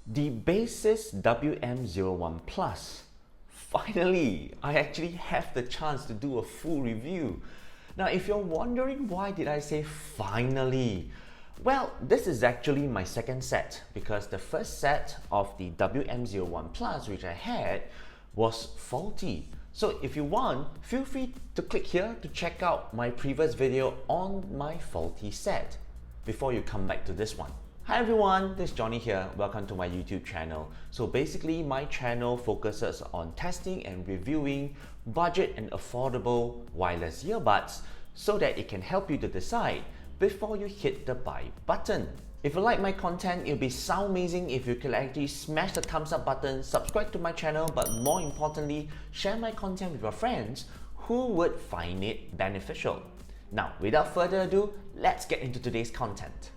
The Baseus WM01 Plus. Finally, I actually have the chance to do a full review. Now, if you're wondering why did I say finally, well, this is actually my second set because the first set of the WM01 Plus which I had was faulty. So if you want, feel free to click here to check out my previous video on my faulty set before you come back to this one. Hi everyone, this is Johnny here. Welcome to my YouTube channel. So basically my channel focuses on testing and reviewing budget and affordable wireless earbuds so that it can help you to decide before you hit the buy button. If you like my content, it would be so amazing if you could actually smash the thumbs up button, subscribe to my channel, but more importantly, share my content with your friends who would find it beneficial. Now, without further ado, let's get into today's content.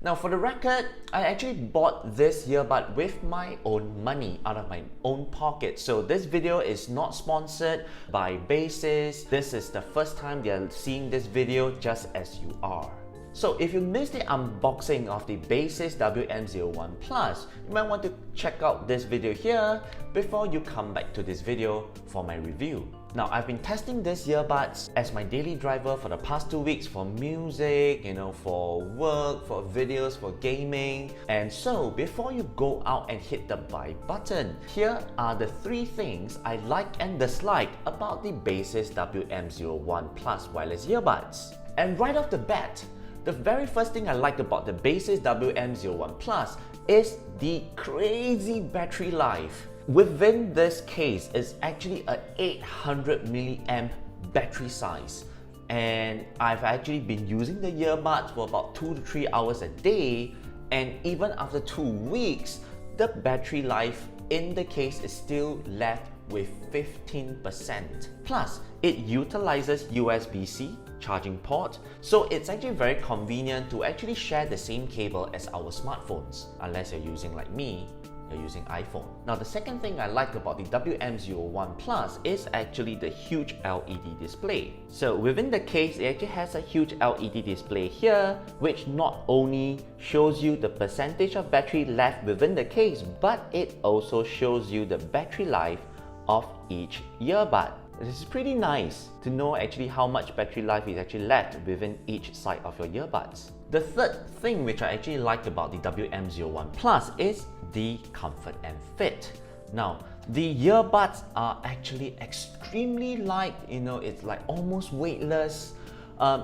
Now for the record, I actually bought this earbud with my own money, out of my own pocket. So this video is not sponsored by Baseus. This is the first time they're seeing this video just as you are. So if you missed the unboxing of the Baseus WM01 Plus, you might want to check out this video here before you come back to this video for my review. Now, I've been testing these earbuds as my daily driver for the past 2 weeks for music, for work, for videos, for gaming. And so, before you go out and hit the buy button, here are the 3 things I like and dislike about the Baseus WM01 Plus wireless earbuds. And right off the bat, the very first thing I like about the Baseus WM01 Plus is the crazy battery life. Within this case is actually a 800 milliamp battery size, and I've actually been using the earbuds for about 2 to 3 hours a day, and even after 2 weeks, the battery life in the case is still left with 15%. Plus, it utilizes USB-C charging port, so it's actually very convenient to actually share the same cable as our smartphones, unless you're using like me, you're using iPhone. Now the second thing I like about the WM01 Plus is actually the huge LED display. So within the case, it actually has a huge LED display here, which not only shows you the percentage of battery left within the case, but it also shows you the battery life of each earbud. This is pretty nice to know actually how much battery life is actually left within each side of your earbuds. The third thing which I actually like about the WM01 Plus is the comfort and fit. Now, the earbuds are actually extremely light, it's like almost weightless.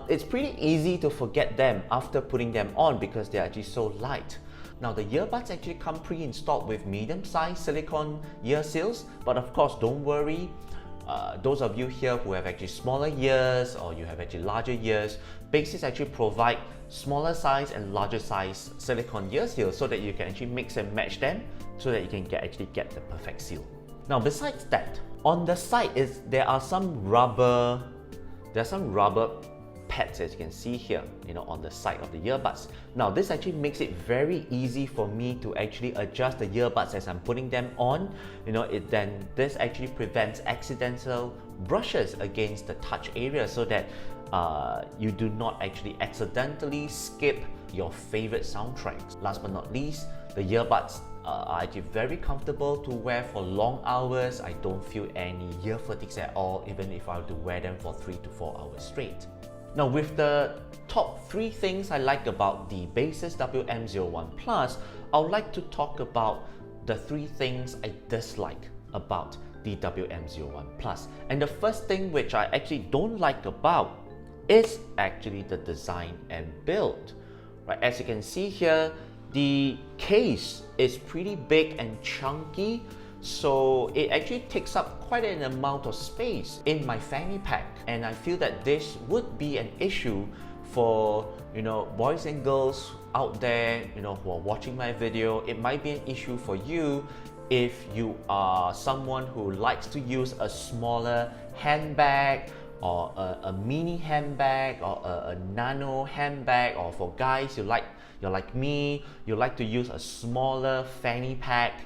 It's pretty easy to forget them after putting them on because they're actually so light. Now the earbuds actually come pre-installed with medium-sized silicone ear seals, but of course don't worry, those of you here who have actually smaller ears or you have actually larger ears, Baseus actually provide smaller size and larger size silicone ear seals so that you can actually mix and match them so that you can actually get the perfect seal. Now besides that, on the side there are some rubber pads, as you can see here, on the side of the earbuds. Now this actually makes it very easy for me to actually adjust the earbuds as I'm putting them on. Then this actually prevents accidental brushes against the touch area so that you do not actually accidentally skip your favorite soundtracks. Last but not least, the earbuds are actually very comfortable to wear for long hours. I don't feel any ear fatigue at all, even if I were to wear them for 3 to 4 hours straight. Now with the top 3 things I like about the Baseus WM01 Plus, I would like to talk about the 3 things I dislike about the WM01 Plus. And the first thing which I actually don't like about is actually the design and build. Right, as you can see here, the case is pretty big and chunky, so it actually takes up quite an amount of space in my fanny pack, and I feel that this would be an issue for boys and girls out there who are watching my video. It might be an issue for you if you are someone who likes to use a smaller handbag or a mini handbag or a nano handbag, or for guys you're like me, you like to use a smaller fanny pack.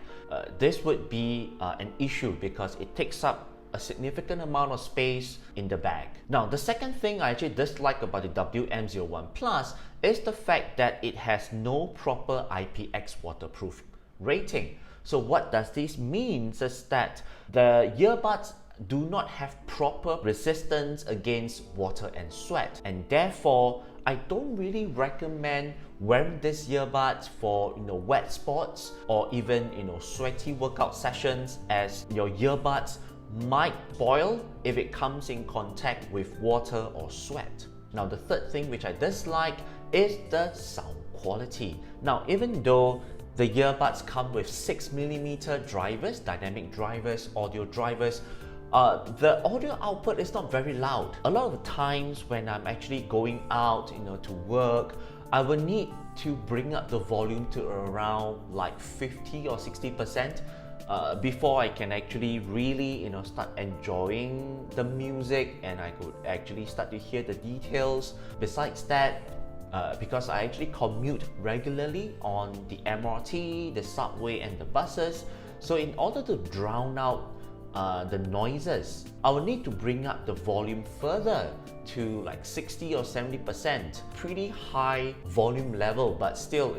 This would be an issue because it takes up a significant amount of space in the bag. Now, the second thing I actually dislike about the WM01 Plus is the fact that it has no proper IPX waterproof rating. So what does this mean is that the earbuds do not have proper resistance against water and sweat, and therefore I don't really recommend wearing these earbuds for wet spots or even sweaty workout sessions, as your earbuds might spoil if it comes in contact with water or sweat. Now, the third thing which I dislike is the sound quality. Now, even though the earbuds come with 6mm drivers, dynamic drivers, audio drivers, the audio output is not very loud. A lot of the times when I'm actually going out to work, I will need to bring up the volume to around like 50 or 60% before I can actually really start enjoying the music, and I could actually start to hear the details. Besides that, because I actually commute regularly on the MRT, the subway and the buses, so in order to drown out the noises, I will need to bring up the volume further to like 60 or 70%. Pretty high volume level, but still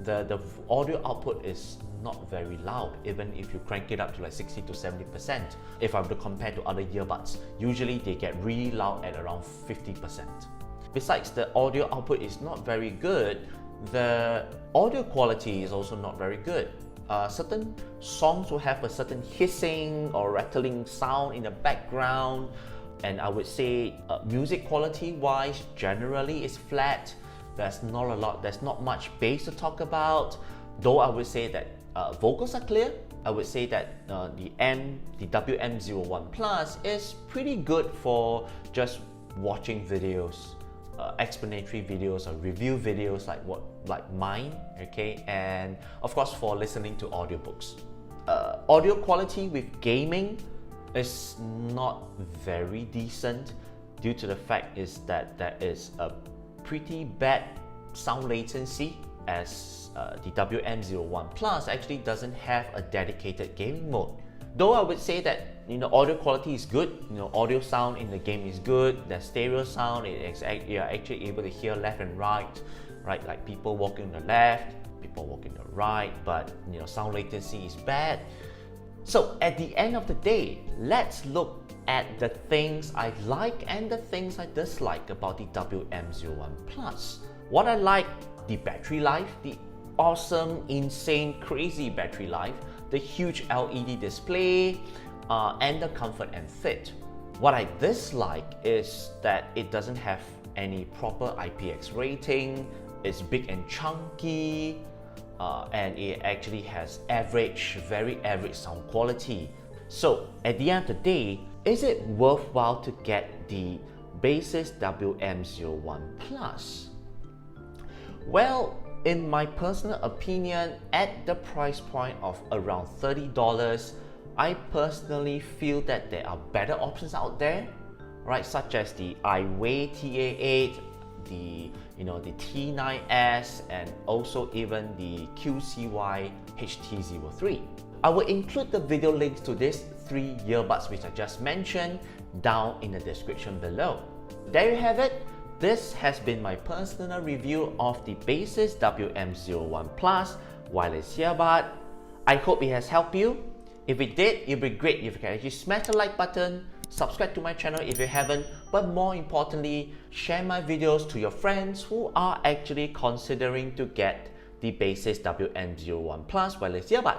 the audio output is not very loud, even if you crank it up to like 60 to 70%. If I were to compare to other earbuds, usually they get really loud at around 50%. Besides, the audio output is not very good, the audio quality is also not very good. Certain songs will have a certain hissing or rattling sound in the background, and I would say music quality wise generally is flat. There's not much bass to talk about, though I would say that vocals are clear. I would say that the WM01 Plus is pretty good for just watching videos, explanatory videos or review videos like mine, okay, and of course for listening to audiobooks. Audio quality with gaming is not very decent, due to the fact is that there is a pretty bad sound latency, as the WM01 Plus actually doesn't have a dedicated gaming mode. Though I would say that audio quality is good, audio sound in the game is good, the stereo sound, you're actually able to hear left and right, like people walking on the left, people walking on the right, but sound latency is bad. So at the end of the day, let's look at the things I like and the things I dislike about the WM01 Plus. What I like: the battery life, the awesome, insane, crazy battery life, the huge LED display, and the comfort and fit. What I dislike is that it doesn't have any proper IPX rating, it's big and chunky, and it actually has very average sound quality. So at the end of the day, is it worthwhile to get the Baseus WM01 Plus? Well, in my personal opinion, at the price point of around $30, I personally feel that there are better options out there, right? Such as the iWay TA8, the T9S, and also even the QCY HT03. I will include the video links to these 3 earbuds which I just mentioned down in the description below. There you have it. This has been my personal review of the Baseus WM01 Plus wireless earbud. I hope it has helped you. If it did, it'd be great if you can actually smash the like button, subscribe to my channel if you haven't, but more importantly, share my videos to your friends who are actually considering to get the Baseus WM01 Plus wireless earbud.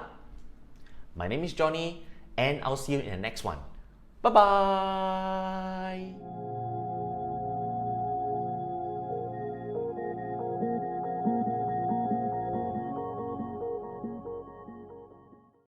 My name is Johnny, and I'll see you in the next one. Bye bye!